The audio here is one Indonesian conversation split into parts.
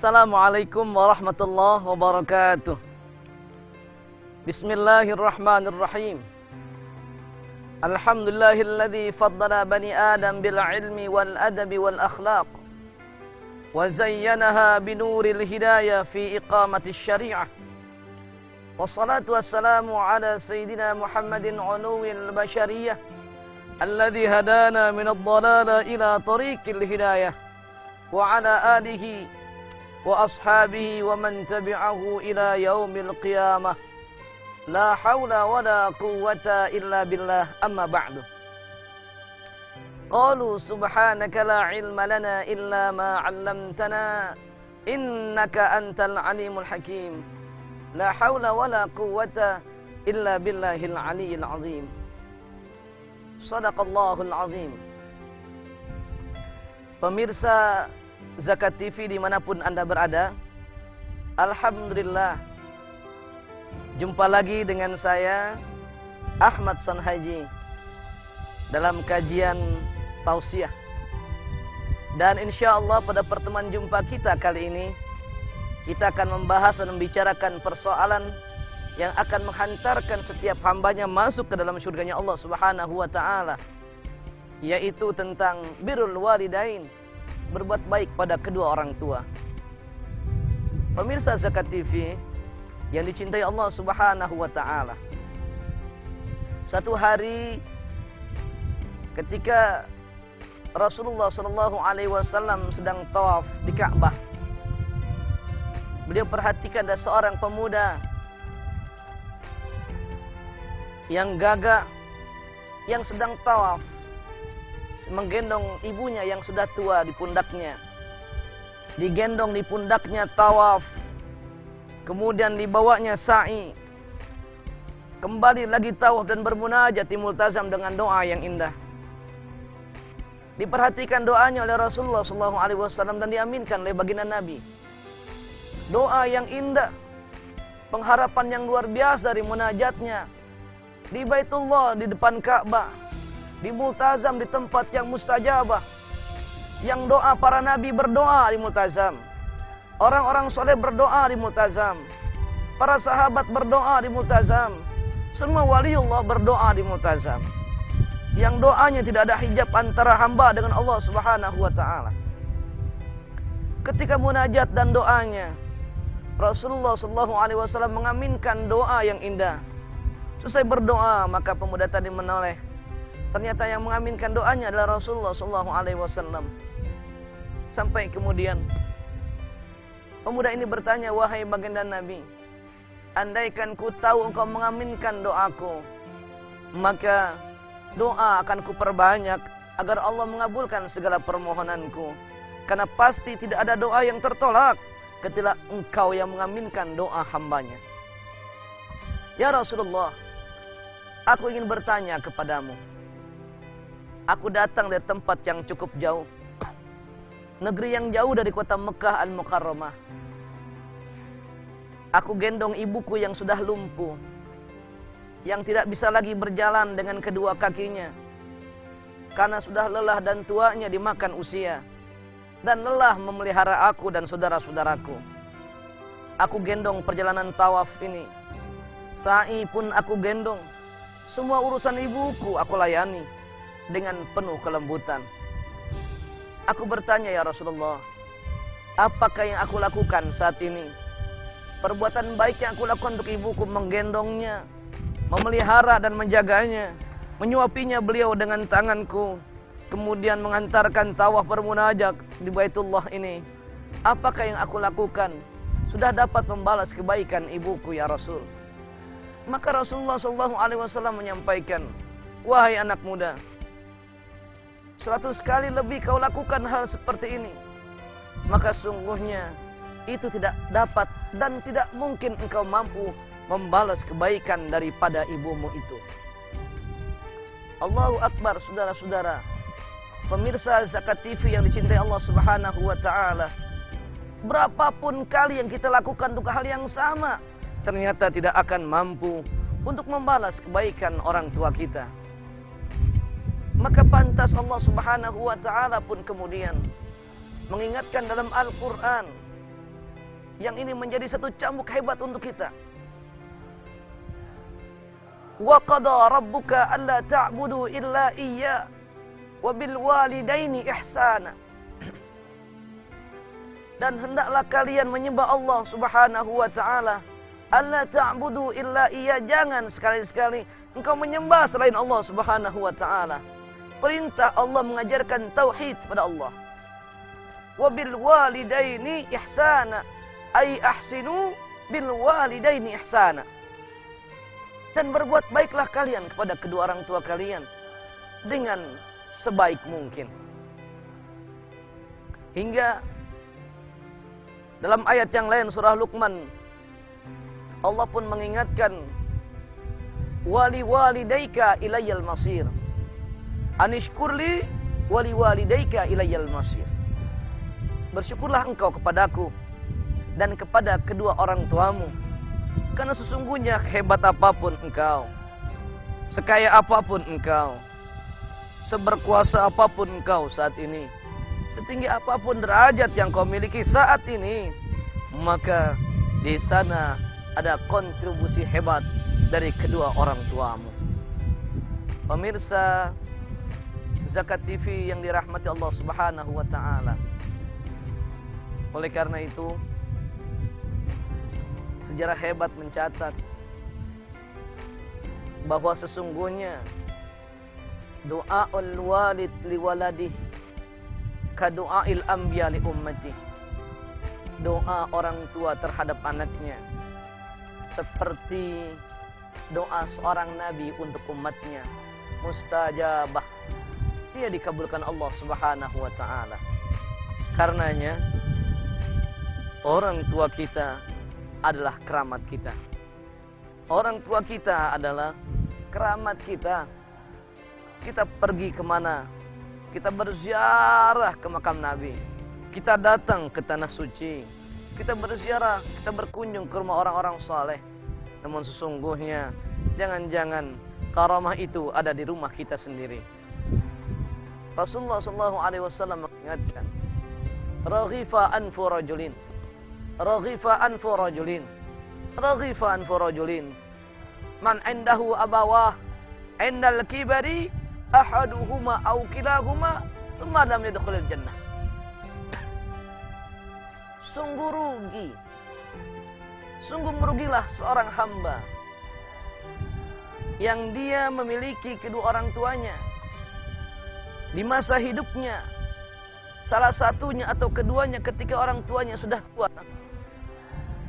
Assalamualaikum warahmatullahi wabarakatuh. Bismillahirrahmanirrahim. Alhamdulillahilladzi faddala bani Adam bil ilmi wal adabi wal akhlaq wa zayyanaha binuril hidayah fi iqamati syariah. Wassalatu wassalamu ala sayyidina Muhammadin uluwil bashariyah alladzi hadana minadh dhalala ila tariqil hidayah wa ala alihi wa ashabihi wa man tabi'ahu ila yaumil qiyamah. La hawla wa la quwwata illa billah, amma ba'du. Qalu subhanaka la ilma lana illa ma 'allamtana innaka antal alimul hakim. La hawla wa la quwwata illa billahil aliyyil azim. Shadaqallahul azim. Pemirsa Zakat TV dimanapun Anda berada, alhamdulillah, jumpa lagi dengan saya Ahmad Sonhaji dalam kajian tausiah. Dan insya Allah pada pertemuan jumpa kita kali ini, kita akan membahas dan membicarakan persoalan yang akan menghantarkan setiap hambanya masuk ke dalam surganya Allah Subhanahu wa ta'ala, yaitu tentang birrul walidain, berbuat baik pada kedua orang tua. Pemirsa Zakat TV yang dicintai Allah Subhanahu wa ta'ala, satu hari ketika Rasulullah SAW sedang tawaf di Ka'bah, beliau perhatikan ada seorang pemuda yang gagah yang sedang tawaf, menggendong ibunya yang sudah tua di pundaknya. Digendong di pundaknya tawaf, kemudian dibawanya sa'i, kembali lagi tawaf dan bermunajat multazam dengan doa yang indah. Diperhatikan doanya oleh Rasulullah SAW dan diaminkan oleh baginda Nabi. Doa yang indah, pengharapan yang luar biasa dari munajatnya di Baitullah, di depan Ka'bah, di multazam, di tempat yang mustajabah, yang doa para nabi berdoa di multazam, orang-orang soleh berdoa di multazam, para sahabat berdoa di multazam, semua waliullah berdoa di multazam, yang doanya tidak ada hijab antara hamba dengan Allah Subhanahu wa ta'ala. Ketika munajat dan doanya, Rasulullah SAW mengaminkan doa yang indah. Selesai berdoa, maka pemuda tadi menoleh. Ternyata yang mengaminkan doanya adalah Rasulullah SAW. Sampai kemudian pemuda ini bertanya, wahai baginda Nabi, andaikan ku tahu engkau mengaminkan doaku, maka doa akan ku perbanyak agar Allah mengabulkan segala permohonanku. Karena pasti tidak ada doa yang tertolak ketika engkau yang mengaminkan doa hambanya. Ya Rasulullah, aku ingin bertanya kepadamu. Aku datang dari tempat yang cukup jauh, negeri yang jauh dari kota Mekah Al-Mukarramah. Aku gendong ibuku yang sudah lumpuh, yang tidak bisa lagi berjalan dengan kedua kakinya, karena sudah lelah dan tuanya dimakan usia, dan lelah memelihara aku dan saudara-saudaraku. Aku gendong perjalanan tawaf ini, sa'i pun aku gendong, semua urusan ibuku aku layani dengan penuh kelembutan. Aku bertanya, ya Rasulullah, apakah yang aku lakukan saat ini? Perbuatan baik yang aku lakukan untuk ibuku, menggendongnya, memelihara dan menjaganya, menyuapinya beliau dengan tanganku, kemudian mengantarkan tawaf bermunajat di Baitullah ini. Apakah yang aku lakukan sudah dapat membalas kebaikan ibuku, ya Rasul? Maka Rasulullah SAW menyampaikan, wahai anak muda, 100 kali lebih kau lakukan hal seperti ini, maka sungguhnya itu tidak dapat dan tidak mungkin engkau mampu membalas kebaikan daripada ibumu itu. Allahu Akbar, saudara-saudara, pemirsa Zakat TV yang dicintai Allah Subhanahu wa ta'ala. Berapapun kali yang kita lakukan untuk hal yang sama, ternyata tidak akan mampu untuk membalas kebaikan orang tua kita. Maka pantas Allah Subhanahu wa ta'ala pun kemudian mengingatkan dalam Al-Quran Yang ini menjadi satu cambuk hebat untuk kita. Wa qada rabbuka alla ta'budu illa iyya wa bil walidaini ihsana. Dan hendaklah kalian menyembah Allah Subhanahu wa taala. Alla ta'budu illa iyya, jangan sekali-sekali engkau menyembah selain Allah Subhanahu wa taala. Perintah Allah mengajarkan tauhid pada Allah. Wa bil walidaini ihsana, ay ahsinu bil walidaini ihsana. Dan berbuat baiklah kalian kepada kedua orang tua kalian dengan sebaik mungkin. Hingga dalam ayat yang lain surah Luqman, Allah pun mengingatkan, wali walidaika ilayyal masir, anishkurli wali walidaika ilayyal masir. Bersyukurlah engkau kepadaku dan kepada kedua orang tuamu, karena sesungguhnya hebat apapun engkau, sekaya apapun engkau, seberkuasa apapun engkau saat ini, setinggi apapun derajat yang kau miliki saat ini, maka di sana ada kontribusi hebat dari kedua orang tuamu. Pemirsa Zakat TV yang dirahmati Allah Subhanahu wa taala. Oleh karena itu, sejarah hebat mencatat bahwa sesungguhnya doaul walid liwaladih kadu'ail anbiya li ummati. Doa orang tua terhadap anaknya seperti doa seorang nabi untuk umatnya, mustajabah. Dia dikabulkan Allah Subhanahu wa taala. Karenanya orang tua kita adalah keramat kita. Orang tua kita adalah keramat kita. Kita pergi kemana? Kita berziarah ke makam Nabi. Kita datang ke tanah suci. Kita berziarah, kita berkunjung ke rumah orang-orang saleh. Namun sesungguhnya jangan-jangan karamah itu ada di rumah kita sendiri. Rasulullah SAW mengingatkan, raghifa anfu rajulin, raghifa anfu rajulin, raghifa anfu rajulin, man indahu abawah indal kibari ahaduhuma aw kilahuma thumma lam yadkhulul jannah. Sungguh rugi, sungguh merugilah seorang hamba yang dia memiliki kedua orang tuanya di masa hidupnya, salah satunya atau keduanya ketika orang tuanya sudah tua.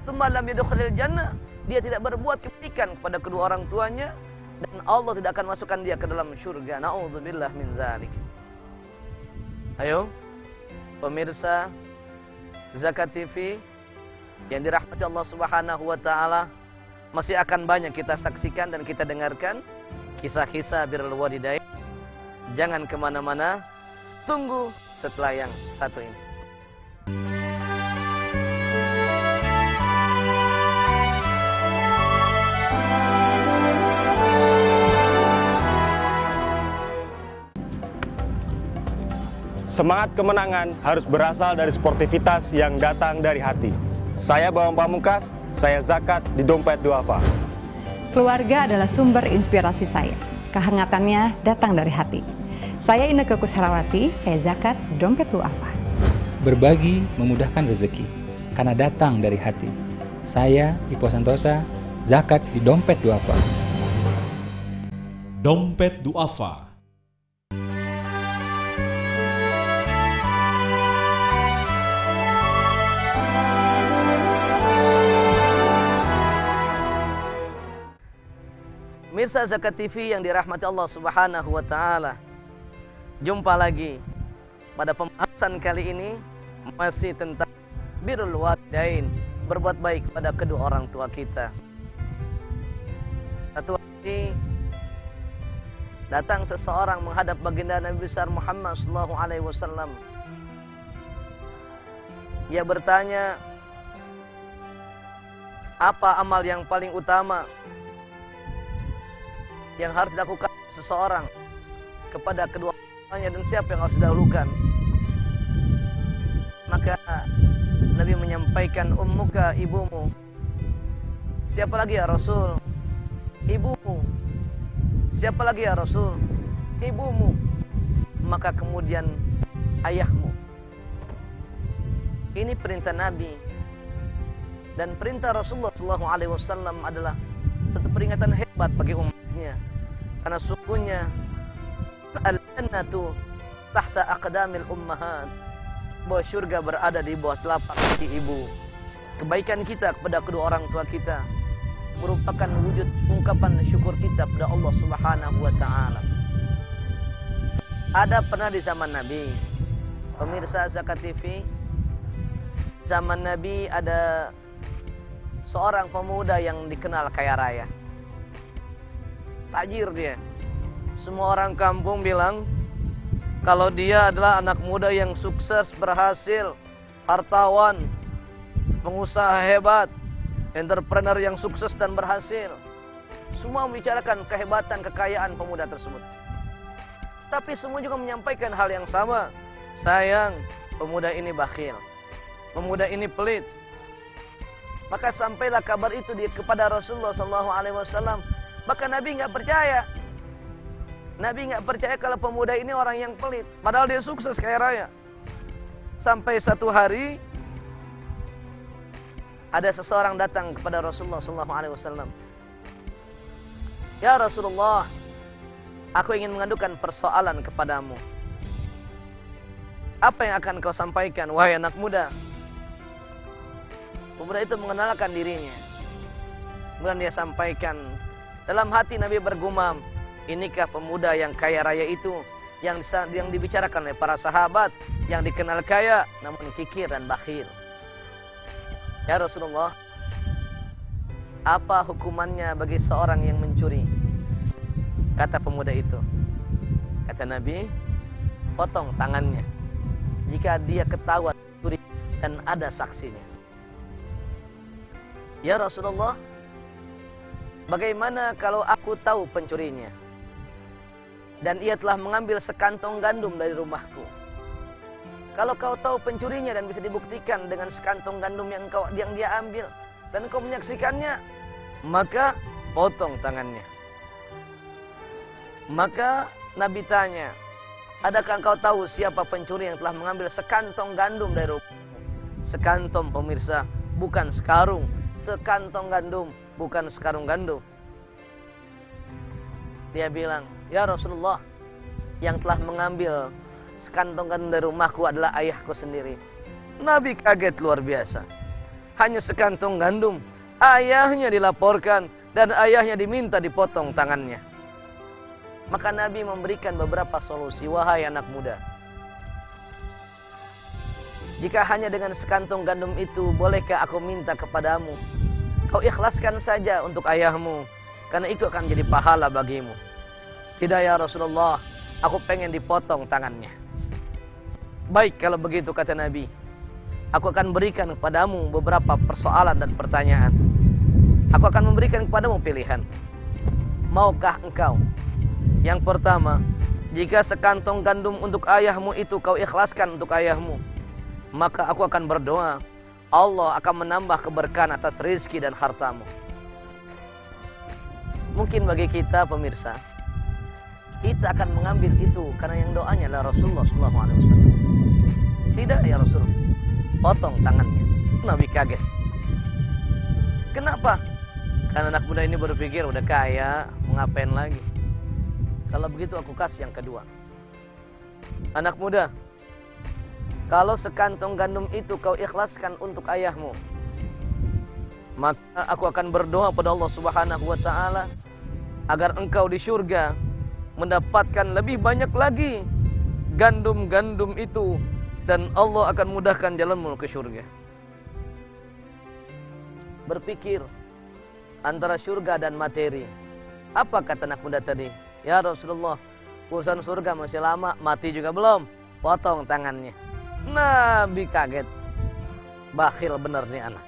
Thumma lam yadkhulul jannah, dia tidak berbuat kebaikan kepada kedua orang tuanya, dan Allah tidak akan masukkan dia ke dalam syurga. Na'udzubillah min dzalik. Ayo, pemirsa Zakat TV yang dirahmati Allah Subhanahu wa taala, masih akan banyak kita saksikan dan kita dengarkan kisah-kisah birrul walidain. Jangan kemana-mana, tunggu setelah yang satu ini. Semangat kemenangan harus berasal dari sportivitas yang datang dari hati. Saya Bambang Pamungkas, saya zakat di Dompet Duafa. Keluarga adalah sumber inspirasi saya. Kehangatannya datang dari hati. Saya Inneke Kusherawati, saya zakat di Dompet Duafa. Berbagi memudahkan rezeki, karena datang dari hati. Saya Ipo Santosa, zakat di Dompet Duafa. Dompet Duafa. Mirsa Zakat TV yang dirahmati Allah Subhanahu wa taala. Jumpa lagi pada pembahasan kali ini masih tentang birrul walidain, berbuat baik pada kedua orang tua kita. Satu hari datang seseorang menghadap baginda Nabi besar Muhammad sallallahu alaihi wasallam. Ia bertanya, apa amal yang paling utama yang harus dilakukan seseorang kepada kedua orangnya, dan siapa yang harus didahulukan? Maka Nabi menyampaikan, ummuka, ibumu. Siapa lagi ya Rasul? Ibumu. Siapa lagi ya Rasul? Ibumu. Maka kemudian ayahmu. Ini perintah Nabi. Dan perintah Rasulullah SAW adalah satu peringatan hebat bagi umatnya. Karena sungguhnya al-jannatu tahta aqdamil ummahat, bahwa syurga berada di bawah telapak kaki ibu. Kebaikan kita kepada kedua orang tua kita merupakan wujud ungkapan syukur kita kepada Allah Subhanahu wa taala. Ada pernah di zaman Nabi, pemirsa Zakat TV, zaman Nabi ada seorang pemuda yang dikenal kaya raya. Tajir dia. Semua orang kampung bilang kalau dia adalah anak muda yang sukses, berhasil, hartawan, pengusaha hebat, entrepreneur yang sukses dan berhasil. Semua membicarakan kehebatan, kekayaan pemuda tersebut. Tapi semua juga menyampaikan hal yang sama. Sayang, pemuda ini bakhil. Pemuda ini pelit. Maka sampailah kabar itu kepada Rasulullah SAW. Maka Nabi nggak percaya. Nabi nggak percaya kalau pemuda ini orang yang pelit. Padahal dia sukses kaya raya. Sampai satu hari ada seseorang datang kepada Rasulullah SAW. Ya Rasulullah, aku ingin mengadukan persoalan kepadamu. Apa yang akan kau sampaikan, wahai anak muda? Pemuda itu mengenalkan dirinya. Kemudian dia sampaikan. Dalam hati Nabi bergumam, inikah pemuda yang kaya raya itu, yang dibicarakan oleh para sahabat, yang dikenal kaya namun kikir dan bakhil. Ya Rasulullah, apa hukumannya bagi seorang yang mencuri? Kata pemuda itu. Kata Nabi, potong tangannya jika dia ketahuan mencuri dan ada saksinya. Ya Rasulullah, bagaimana kalau aku tahu pencurinya dan ia telah mengambil sekantong gandum dari rumahku? Kalau kau tahu pencurinya dan bisa dibuktikan dengan sekantong gandum yang dia ambil dan kau menyaksikannya, maka potong tangannya. Maka Nabi tanya, adakah kau tahu siapa pencuri yang telah mengambil sekantong gandum dari rumahmu? Sekantong, pemirsa, bukan sekarung. Sekantong gandum, bukan sekarung gandum. Dia bilang, ya Rasulullah, yang telah mengambil sekantong gandum dari rumahku adalah ayahku sendiri. Nabi kaget luar biasa. Hanya sekantong gandum, ayahnya dilaporkan dan ayahnya diminta dipotong tangannya. Maka Nabi memberikan beberapa solusi. Wahai anak muda, jika hanya dengan sekantong gandum itu, bolehkah aku minta kepadamu, kau ikhlaskan saja untuk ayahmu, karena itu akan jadi pahala bagimu. Tidak ya Rasulullah, aku pengen dipotong tangannya. Baik kalau begitu, kata Nabi, aku akan berikan kepadamu beberapa persoalan dan pertanyaan. Aku akan memberikan kepadamu pilihan. Maukah engkau? Yang pertama, jika sekantong gandum untuk ayahmu itu kau ikhlaskan untuk ayahmu, maka aku akan berdoa, Allah akan menambah keberkahan atas rizki dan hartamu. Mungkin bagi kita pemirsa, kita akan mengambil itu karena yang doanya adalah Rasulullah SAW. Tidak ya Rasul, potong tangannya. Nabi kaget. Kenapa? Karena anak muda ini berpikir udah kaya, mau ngapain lagi? Kalau begitu aku kasih yang kedua. Anak muda, kalau sekantong gandum itu kau ikhlaskan untuk ayahmu, maka aku akan berdoa pada Allah Subhanahu wa taala agar engkau di surga mendapatkan lebih banyak lagi gandum-gandum itu dan Allah akan mudahkan jalanmu ke surga. Berpikir antara surga dan materi. Apa kata anak muda tadi? Ya Rasulullah, urusan surga masih lama, mati juga belum. Potong tangannya. Nabi kaget. Bakhil benar nih anak.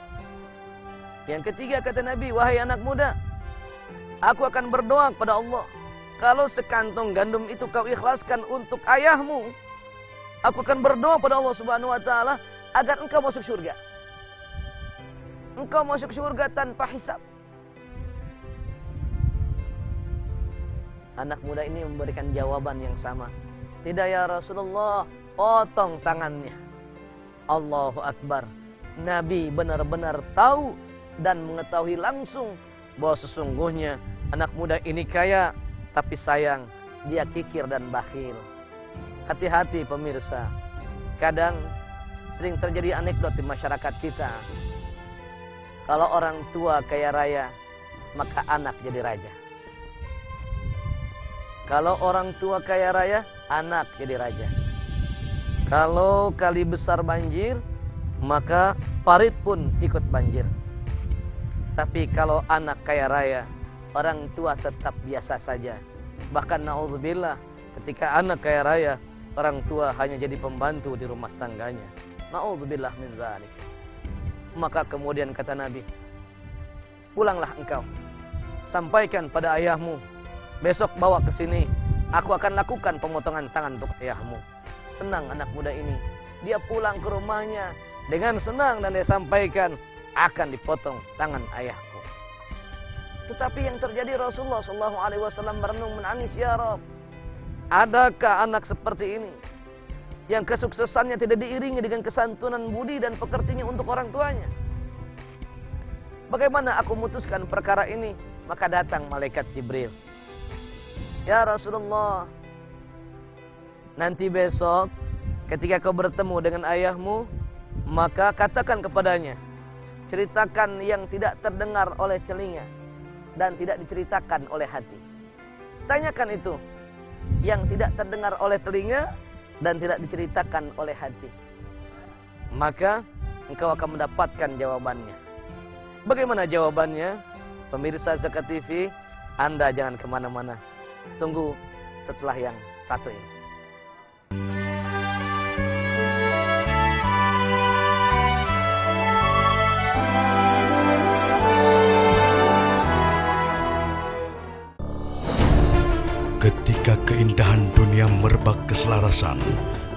Yang ketiga kata Nabi, wahai anak muda, aku akan berdoa kepada Allah. Kalau sekantong gandum itu kau ikhlaskan untuk ayahmu, aku akan berdoa pada Allah Subhanahu wa taala agar engkau masuk surga. engkau masuk surga tanpa hisab. Anak muda ini memberikan jawaban yang sama. Tidak ya Rasulullah, potong tangannya. Allahu Akbar. Nabi benar-benar tahu dan mengetahui langsung bahwa sesungguhnya anak muda ini kaya, tapi sayang dia kikir dan bakhil. Hati-hati pemirsa. Kadang sering terjadi anekdot di masyarakat kita. Kalau orang tua kaya raya, maka anak jadi raja. Kalau orang tua kaya raya, anak jadi raja. Kalau kali besar banjir, maka parit pun ikut banjir. Tapi kalau anak kaya raya, orang tua tetap biasa saja. Bahkan na'udzubillah, ketika anak kaya raya, orang tua hanya jadi pembantu di rumah tangganya. Na'udzubillah min dzalik. Maka kemudian kata Nabi, pulanglah engkau, sampaikan pada ayahmu, besok bawa ke sini, aku akan lakukan pemotongan tangan untuk ayahmu. Senang anak muda ini. Dia pulang ke rumahnya dengan senang dan dia sampaikan, akan dipotong tangan ayahku. Tetapi yang terjadi, Rasulullah SAW merenung menangis, ya Rabb, adakah anak seperti ini yang kesuksesannya tidak diiringi dengan kesantunan budi dan pekertinya untuk orang tuanya? Bagaimana aku memutuskan perkara ini? Maka datang malaikat Jibril. Ya Rasulullah, nanti besok ketika kau bertemu dengan ayahmu, maka katakan kepadanya, ceritakan yang tidak terdengar oleh telinga dan tidak diceritakan oleh hati. Tanyakan itu, yang tidak terdengar oleh telinga dan tidak diceritakan oleh hati. Maka engkau akan mendapatkan jawabannya. Bagaimana jawabannya? Pemirsa Zakat TV, Anda jangan kemana-mana. Tunggu setelah yang satu ini. Ketika keindahan dunia merebak keselarasan,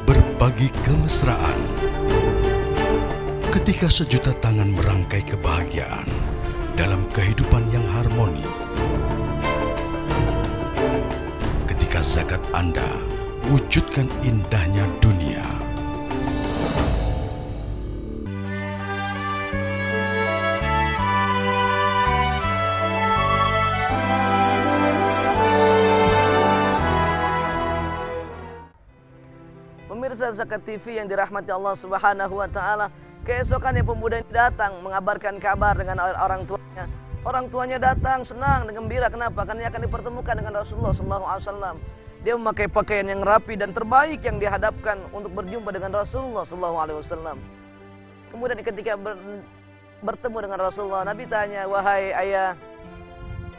berbagi kemesraan. Ketika sejuta tangan merangkai kebahagiaan dalam kehidupan yang harmoni. Ketika zakat Anda wujudkan indahnya dunia. Pemirsa Zakat TV yang dirahmati Allah Subhanahu wa taala, keesokannya pemuda ini datang mengabarkan kabar dengan orang tuanya. Orang tuanya datang senang dan gembira. Kenapa? Karena dia akan dipertemukan dengan Rasulullah SAW. Dia memakai pakaian yang rapi dan terbaik yang dihadapkan untuk berjumpa dengan Rasulullah SAW. Kemudian ketika bertemu dengan Rasulullah, Nabi tanya, wahai ayah,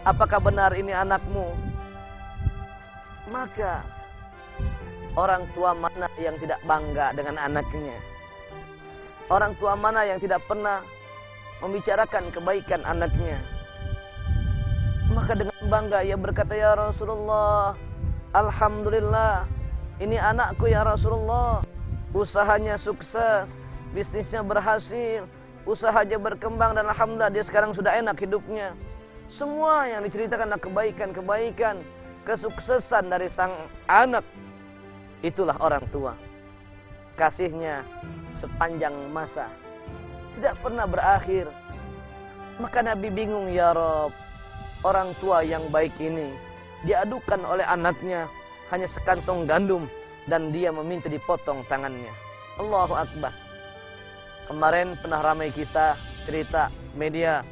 apakah benar ini anakmu? Maka orang tua mana yang tidak bangga dengan anaknya? Orang tua mana yang tidak pernah membicarakan kebaikan anaknya? Maka dengan bangga ia berkata, ya Rasulullah, alhamdulillah, ini anakku ya Rasulullah. Usahanya sukses, bisnisnya berhasil, usahanya berkembang, dan alhamdulillah dia sekarang sudah enak hidupnya. Semua yang diceritakan adalah kebaikan-kebaikan, kesuksesan dari sang anak. Itulah orang tua. Kasihnya sepanjang masa, tidak pernah berakhir. Maka Nabi bingung, ya Rabb, orang tua yang baik ini diadukan oleh anaknya hanya sekantong gandum dan dia meminta dipotong tangannya. Allahu Akbar. Kemarin pernah ramai kita cerita media,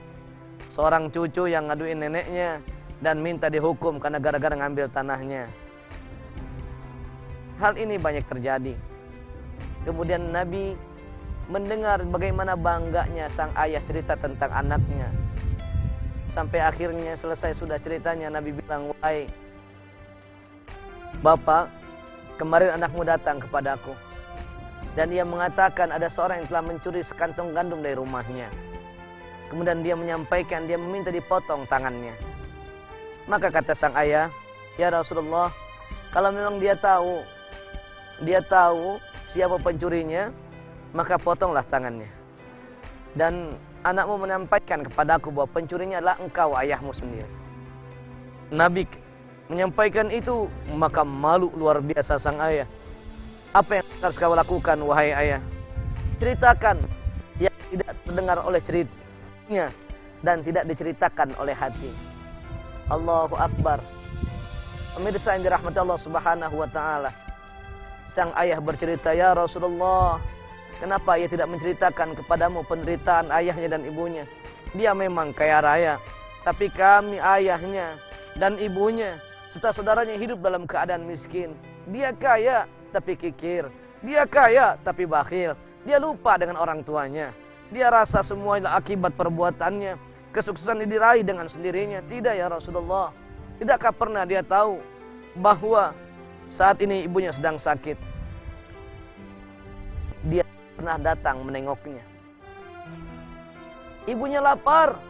seorang cucu yang ngaduin neneknya dan minta dihukum karena gara-gara ngambil tanahnya. Hal ini banyak terjadi. Kemudian Nabi mendengar bagaimana bangganya sang ayah cerita tentang anaknya. Sampai akhirnya selesai sudah ceritanya, Nabi bilang, wahai bapak, kemarin anakmu datang kepadaku dan dia mengatakan ada seorang yang telah mencuri sekantong gandum dari rumahnya. Kemudian dia menyampaikan, dia meminta dipotong tangannya. Maka kata sang ayah, ya Rasulullah, kalau memang dia tahu siapa pencurinya, maka potonglah tangannya. Dan anakmu menyampaikan kepadaku bahwa pencurinya adalah engkau, ayahmu sendiri. Nabi menyampaikan itu, maka malu luar biasa sang ayah. Apa yang harus kau lakukan, wahai ayah? Ceritakan yang tidak terdengar oleh ceritanya dan tidak diceritakan oleh hati. Allahu Akbar. Pemirsa yang dirahmati Allah Subhanahu wa taala. Sang ayah bercerita, "Ya Rasulullah, kenapa ia tidak menceritakan kepadamu penderitaan ayahnya dan ibunya? Dia memang kaya raya, tapi kami ayahnya dan ibunya serta saudaranya hidup dalam keadaan miskin. Dia kaya tapi kikir, dia kaya tapi bakhil. Dia lupa dengan orang tuanya. Dia rasa semua akibat perbuatannya. Kesuksesan diraih dengan sendirinya. Tidak ya Rasulullah. Tidakkah pernah dia tahu bahwa saat ini ibunya sedang sakit? Dia pernah datang menengoknya. Ibunya lapar.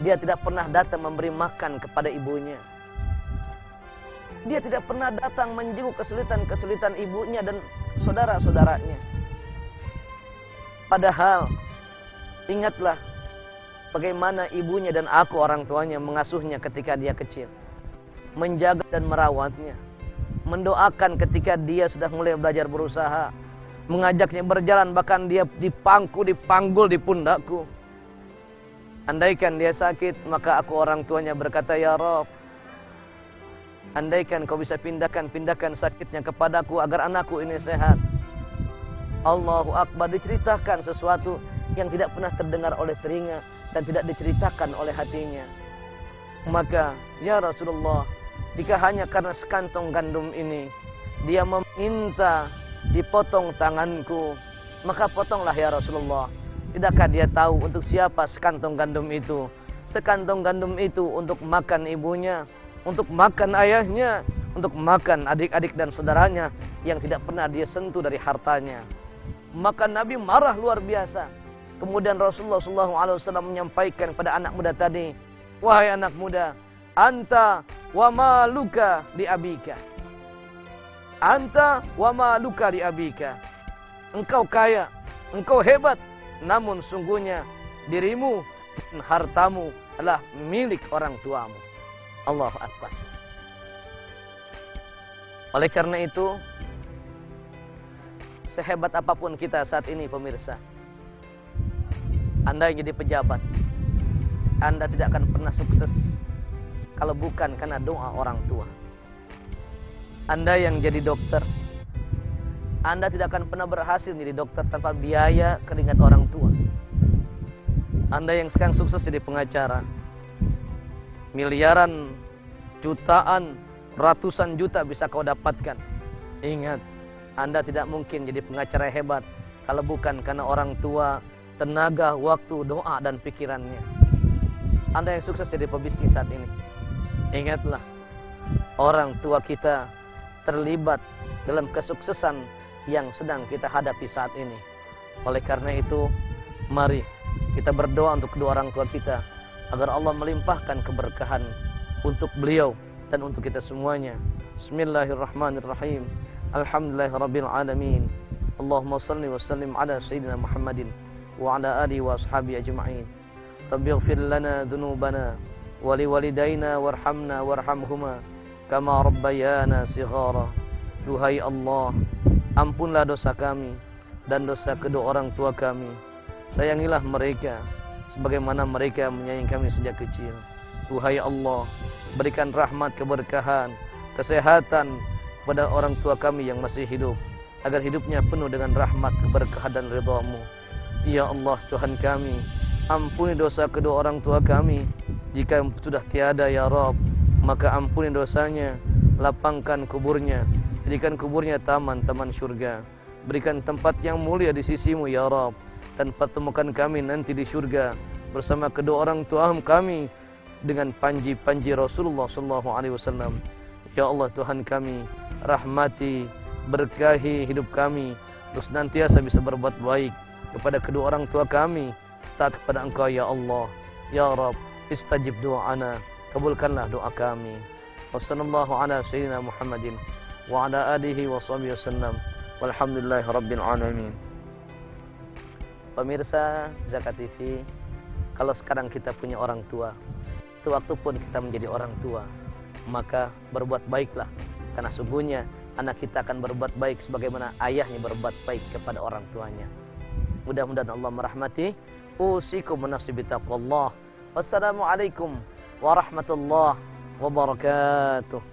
Dia tidak pernah datang memberi makan kepada ibunya. Dia tidak pernah datang menjenguk kesulitan-kesulitan ibunya dan saudara-saudaranya. Padahal, ingatlah bagaimana ibunya dan aku orang tuanya mengasuhnya ketika dia kecil. Menjaga dan merawatnya. Mendoakan ketika dia sudah mulai belajar berusaha. Mengajaknya berjalan, bahkan dia dipanggul di pundakku. Andaikan dia sakit, maka aku orang tuanya berkata, "Ya Rabb, andaikan kau bisa pindahkan sakitnya kepadaku agar anakku ini sehat." Allahu Akbar. Diceritakan sesuatu yang tidak pernah terdengar oleh telinga dan tidak diceritakan oleh hatinya. Maka, ya Rasulullah, jika hanya karena sekantong gandum ini dia meminta dipotong tanganku, maka potonglah ya Rasulullah. Tidakkah dia tahu untuk siapa sekantong gandum itu? Sekantong gandum itu untuk makan ibunya, untuk makan ayahnya, untuk makan adik-adik dan saudaranya yang tidak pernah dia sentuh dari hartanya. Maka Nabi marah luar biasa. Kemudian Rasulullah SAW menyampaikan kepada anak muda tadi, "Wahai anak muda, anta wa maluka li abika. Anta wa maluka li abika." Engkau kaya, engkau hebat, namun sungguhnya dirimu dan hartamu adalah milik orang tuamu. Allahu Akbar. Oleh karena itu, sehebat apapun kita saat ini pemirsa, Anda yang jadi pejabat, Anda tidak akan pernah sukses kalau bukan karena doa orang tua. Anda yang jadi dokter, Anda tidak akan pernah berhasil menjadi dokter tanpa biaya keringat orang tua. Anda yang sekarang sukses jadi pengacara, miliaran, jutaan, ratusan juta bisa kau dapatkan. Ingat, Anda tidak mungkin jadi pengacara hebat kalau bukan karena orang tua, tenaga, waktu, doa, dan pikirannya. Anda yang sukses jadi pebisnis saat ini, ingatlah, orang tua kita terlibat dalam kesuksesan yang sedang kita hadapi saat ini. Oleh karena itu, mari kita berdoa untuk kedua orang tua kita, agar Allah melimpahkan keberkahan untuk beliau dan untuk kita semuanya. Bismillahirrahmanirrahim. Alhamdulillahirabbil alamin. Allahumma shalli wa sallim ala sayyidina Muhammadin wa ala alihi wa ashabihi ajma'in. Rabbighfir lana dzunubana wa liwalidayna warhamna warhamhuma kama rabbayana shighara. Duhai Allah, ampunlah dosa kami dan dosa kedua orang tua kami. Sayangilah mereka sebagaimana mereka menyayangi kami sejak kecil. Duhai Allah, berikan rahmat, keberkahan, kesehatan pada orang tua kami yang masih hidup, agar hidupnya penuh dengan rahmat, keberkahan dan ridha-Mu. Ya Allah, Tuhan kami, ampuni dosa kedua orang tua kami. Jika sudah tiada ya Rabb, maka ampuni dosanya, lapangkan kuburnya, jadikan kuburnya taman-taman surga. Berikan tempat yang mulia di sisi-Mu ya Rabb, dan pertemukan kami nanti di surga bersama kedua orang tua kami dengan panji-panji Rasulullah SAW. Ya Allah Tuhan kami, rahmati, berkahi hidup kami, terus nantiasa bisa berbuat baik kepada kedua orang tua kami, taat kepada Engkau ya Allah. Ya Rabb, istajib doa'ana, kabulkanlah doa kami. Wassallallahu ala sayyidina Muhammadin wa ala alihi wa sahbihi wasallam. Walhamdulillahi rabbil alamin. Pemirsa Zakat TV, Kalau sekarang kita punya orang tua, sewaktu pun kita menjadi orang tua, maka berbuat baiklah. Karena sungguhnya anak kita akan berbuat baik sebagaimana ayahnya berbuat baik kepada orang tuanya. Mudah-mudahan Allah merahmati. Usikum nafsi bitaqwallah. Wassalamualaikum warahmatullahi wabarakatuh.